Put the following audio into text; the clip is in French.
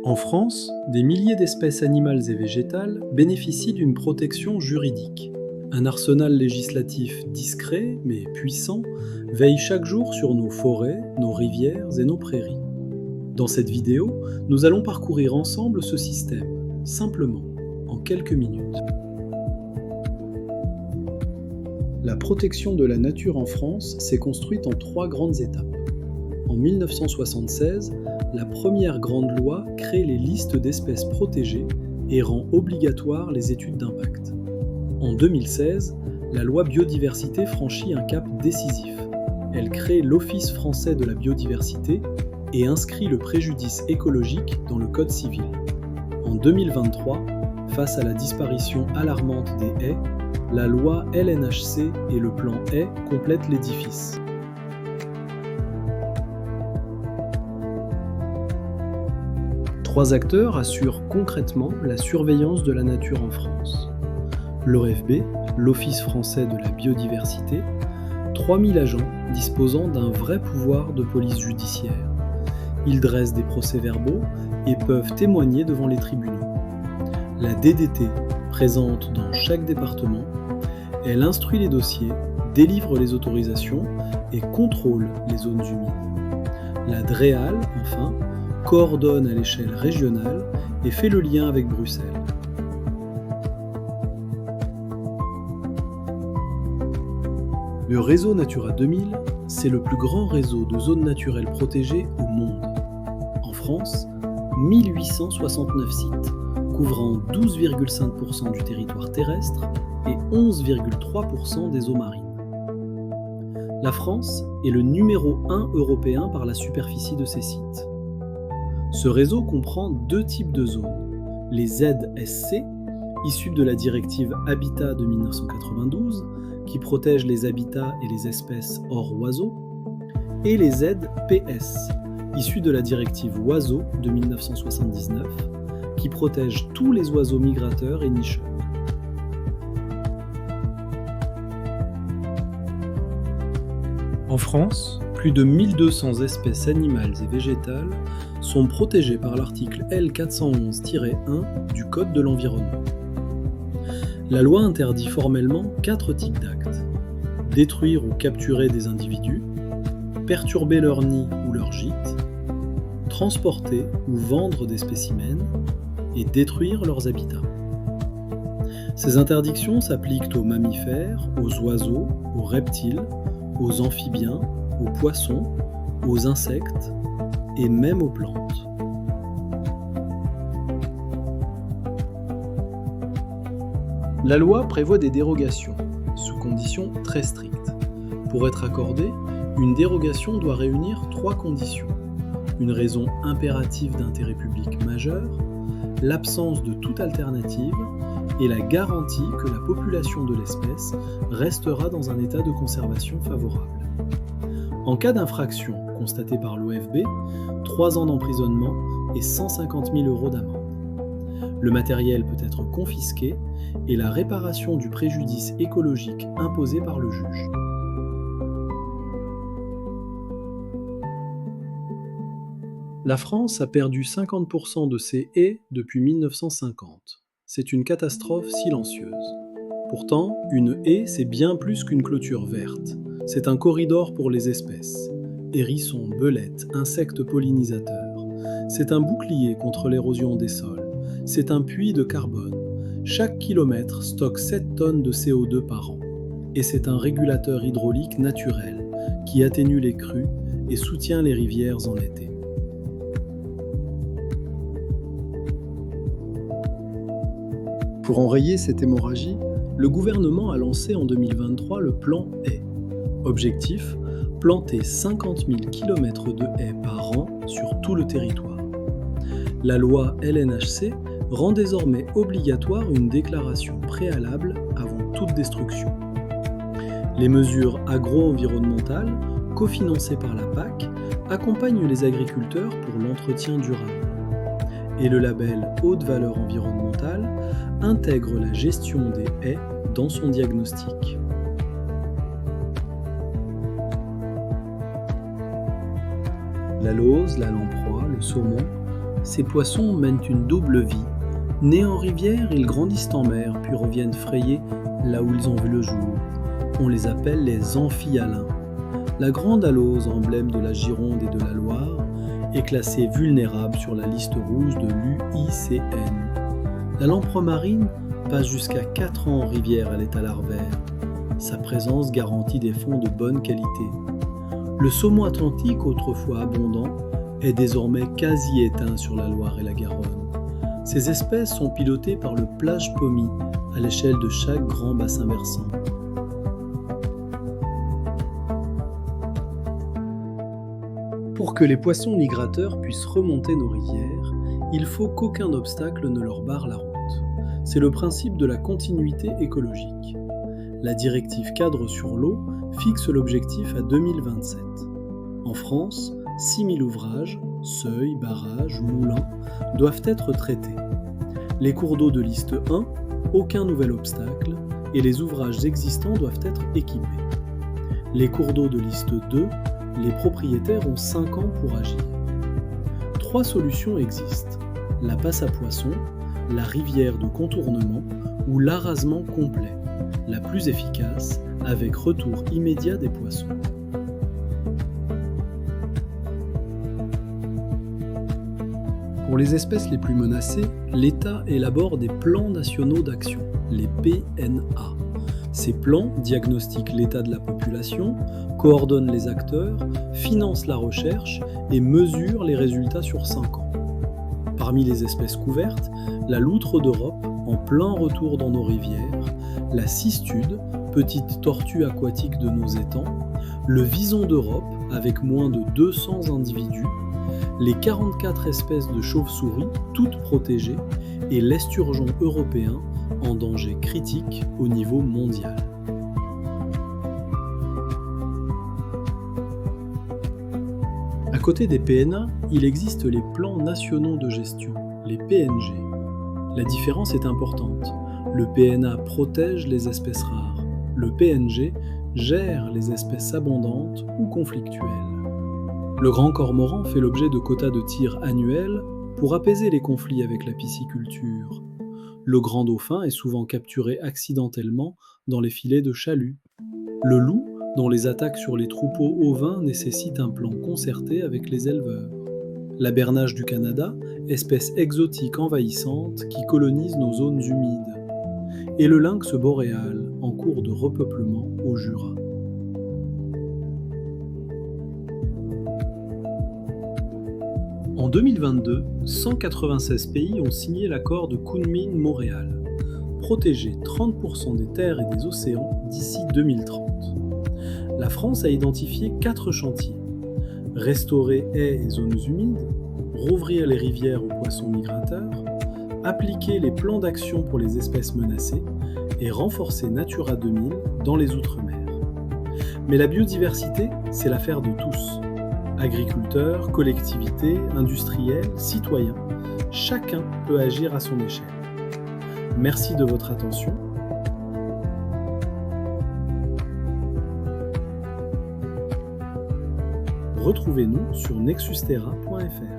En France, des milliers d'espèces animales et végétales bénéficient d'une protection juridique. Un arsenal législatif discret mais puissant veille chaque jour sur nos forêts, nos rivières et nos prairies. Dans cette vidéo, nous allons parcourir ensemble ce système, simplement, en quelques minutes. La protection de la nature en France s'est construite en 3 grandes étapes. En 1976, la première grande loi crée les listes d'espèces protégées et rend obligatoire les études d'impact. En 2016, la loi biodiversité franchit un cap décisif. Elle crée l'Office français de la biodiversité et inscrit le préjudice écologique dans le Code civil. En 2023, face à la disparition alarmante des haies, la loi LNHC et le plan haies complètent l'édifice. Trois acteurs assurent concrètement la surveillance de la nature en France. L'OFB, l'Office français de la biodiversité, 3000 agents disposant d'un vrai pouvoir de police judiciaire. Ils dressent des procès-verbaux et peuvent témoigner devant les tribunaux. La DDT, présente dans chaque département, elle instruit les dossiers, délivre les autorisations et contrôle les zones humides. La DREAL, enfin, coordonne à l'échelle régionale et fait le lien avec Bruxelles. Le réseau Natura 2000, c'est le plus grand réseau de zones naturelles protégées au monde. En France, 1869 sites, couvrant 12,5% du territoire terrestre et 11,3% des eaux marines. La France est le numéro 1 européen par la superficie de ces sites. Ce réseau comprend 2 types de zones, les ZSC, issus de la directive Habitat de 1992, qui protège les habitats et les espèces hors oiseaux, et les ZPS, issus de la directive Oiseaux de 1979, qui protège tous les oiseaux migrateurs et nicheurs. En France, plus de 1200 espèces animales et végétales sont protégées par l'article L411-1 du Code de l'environnement. La loi interdit formellement 4 types d'actes: détruire ou capturer des individus, perturber leur nid ou leur gîte, transporter ou vendre des spécimens et détruire leurs habitats. Ces interdictions s'appliquent aux mammifères, aux oiseaux, aux reptiles, aux amphibiens, aux poissons, aux insectes et même aux plantes. La loi prévoit des dérogations, sous conditions très strictes. Pour être accordée, une dérogation doit réunir 3 conditions: une raison impérative d'intérêt public majeur, l'absence de toute alternative et la garantie que la population de l'espèce restera dans un état de conservation favorable. En cas d'infraction constatée par l'OFB, 3 ans d'emprisonnement et 150 000 € d'amende. Le matériel peut être confisqué et la réparation du préjudice écologique imposé par le juge. La France a perdu 50% de ses haies depuis 1950. C'est une catastrophe silencieuse. Pourtant, une haie, c'est bien plus qu'une clôture verte. C'est un corridor pour les espèces. Hérissons, belettes, insectes pollinisateurs. C'est un bouclier contre l'érosion des sols. C'est un puits de carbone. Chaque kilomètre stocke 7 tonnes de CO2 par an. Et c'est un régulateur hydraulique naturel qui atténue les crues et soutient les rivières en été. Pour enrayer cette hémorragie, le gouvernement a lancé en 2023 le plan haies. Objectif, planter 50 000 km de haies par an sur tout le territoire. La loi LNHC rend désormais obligatoire une déclaration préalable avant toute destruction. Les mesures agro-environnementales, cofinancées par la PAC, accompagnent les agriculteurs pour l'entretien durable. Et le label Haute valeur environnementale intègre la gestion des haies dans son diagnostic. La lauze, la lamproie, le saumon Ces poissons mènent une double vie. Nés en rivière, ils grandissent en mer, puis reviennent frayer là où ils ont vu le jour. On les appelle les amphihalins. La grande alose, emblème de la Gironde et de la Loire, est classée vulnérable sur la liste rouge de l'UICN. La lamprey marine passe jusqu'à 4 ans en rivière à l'état larvaire. Sa présence garantit des fonds de bonne qualité. Le saumon atlantique, autrefois abondant, est désormais quasi éteint sur la Loire et la Garonne. Ces espèces sont pilotées par le plage POMI à l'échelle de chaque grand bassin versant. Pour que les poissons migrateurs puissent remonter nos rivières, il faut qu'aucun obstacle ne leur barre la route. C'est le principe de la continuité écologique. La directive cadre sur l'eau fixe l'objectif à 2027. En France, 6000 ouvrages, seuils, barrages, moulins, doivent être traités. Les cours d'eau de liste 1, aucun nouvel obstacle, et les ouvrages existants doivent être équipés. Les cours d'eau de liste 2, les propriétaires ont 5 ans pour agir. 3 solutions existent: la passe à poissons, la rivière de contournement ou l'arasement complet, la plus efficace avec retour immédiat des poissons. Pour les espèces les plus menacées, l'État élabore des plans nationaux d'action, les PNA. Ces plans diagnostiquent l'état de la population, coordonnent les acteurs, financent la recherche et mesurent les résultats sur 5 ans. Parmi les espèces couvertes, la loutre d'Europe, en plein retour dans nos rivières, la cistude, petite tortue aquatique de nos étangs, le vison d'Europe, avec moins de 200 individus, les 44 espèces de chauves-souris, toutes protégées, et l'esturgeon européen, en danger critique au niveau mondial. À côté des PNA, il existe les plans nationaux de gestion, les PNG. La différence est importante. Le PNA protège les espèces rares. Le PNG gère les espèces abondantes ou conflictuelles. Le grand cormoran fait l'objet de quotas de tir annuels pour apaiser les conflits avec la pisciculture. Le grand dauphin est souvent capturé accidentellement dans les filets de chalut. Le loup, dont les attaques sur les troupeaux ovins nécessitent un plan concerté avec les éleveurs. La bernage du Canada, espèce exotique envahissante qui colonise nos zones humides. Et le lynx boréal, en cours de repeuplement au Jura. En 2022, 196 pays ont signé l'accord de Kunming-Montréal, protéger 30% des terres et des océans d'ici 2030. La France a identifié 4 chantiers: restaurer haies et zones humides, rouvrir les rivières aux poissons migrateurs, appliquer les plans d'action pour les espèces menacées et renforcer Natura 2000 dans les Outre-mer. Mais la biodiversité, c'est l'affaire de tous. Agriculteurs, collectivités, industriels, citoyens, chacun peut agir à son échelle. Merci de votre attention. Retrouvez-nous sur nexusterra.fr.